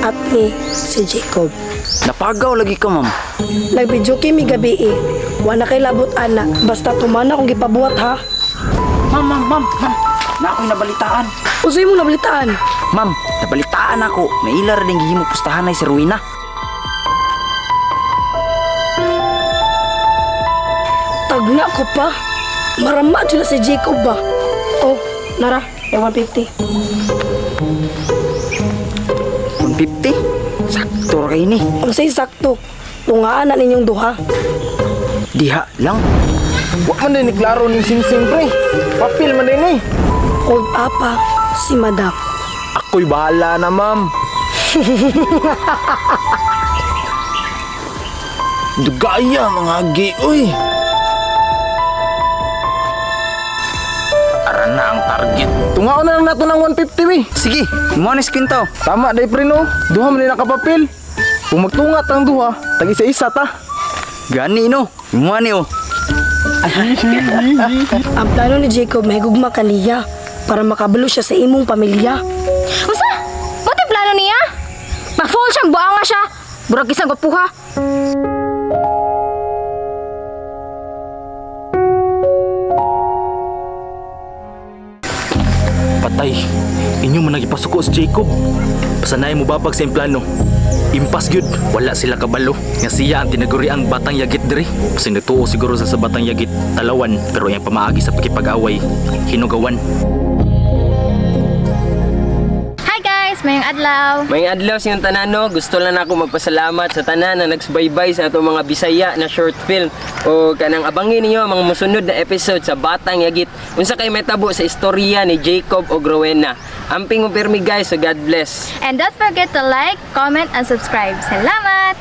at ni si Jacob. Napagaw lagi ka, ma'am. Nagbidyo kimi gabi wala kay labot ana, basta tumana kung gipabuhat ha. Ma'am. Na ako'y nabalitaan. Usay mo nabalitaan. Ma'am, nabalitaan ako. May ilar din gihimo pustahan ay si Ruina. Tagna ko pa. Marama dyan na si Jacob ba? Oh, nara, 150. 150? Sakto ra kay ni. Ang say sakto. Tungaan na ninyong duha. Diha lang. Wa man din klaro ning singsing pre. Papil man din eh. Old apa, si Madam. Ako'y bahala na ma'am. Dugaya mga agi, uy. Ara na ang target. Tungaon na lang nato ng 150 mi. Sige, imonis kinto. Tama day pre no. Duha man din nakapapil. Kung magtungat ang duha, tag isa-isa ta. Gani no. Imani oh. Ang plano ni Jacob may gugma kaniya para makabalo siya sa imong pamilya. Usa? Buti plano niya? Ma-fall siyang buanga siya. Burag isang gapuha. Patay, inyo man nagipasuko si Jacob. Pasanay mo babag sa implano. Impas gyud, wala sila kabalo. Nga siya ang tinaguri ang batang yagit diri. Kasi nagtuo siguro sa batang yagit talawan, pero yung pamaagi sa pakipag-away, hinugawan. Hi guys, mayong adlaw. May adlaw siyang tanano, gusto lang ako magpasalamat sa tanan na nagsubaybay sa atong mga Bisaya na short film o kanang abangin niyo ang mga musunod na episode sa Batang Yagit unsa kay metabo sa istorya ni Jacob o Rowena. Amping mo pirmi guys, so God bless. And don't forget to like, comment, and subscribe. Salamat!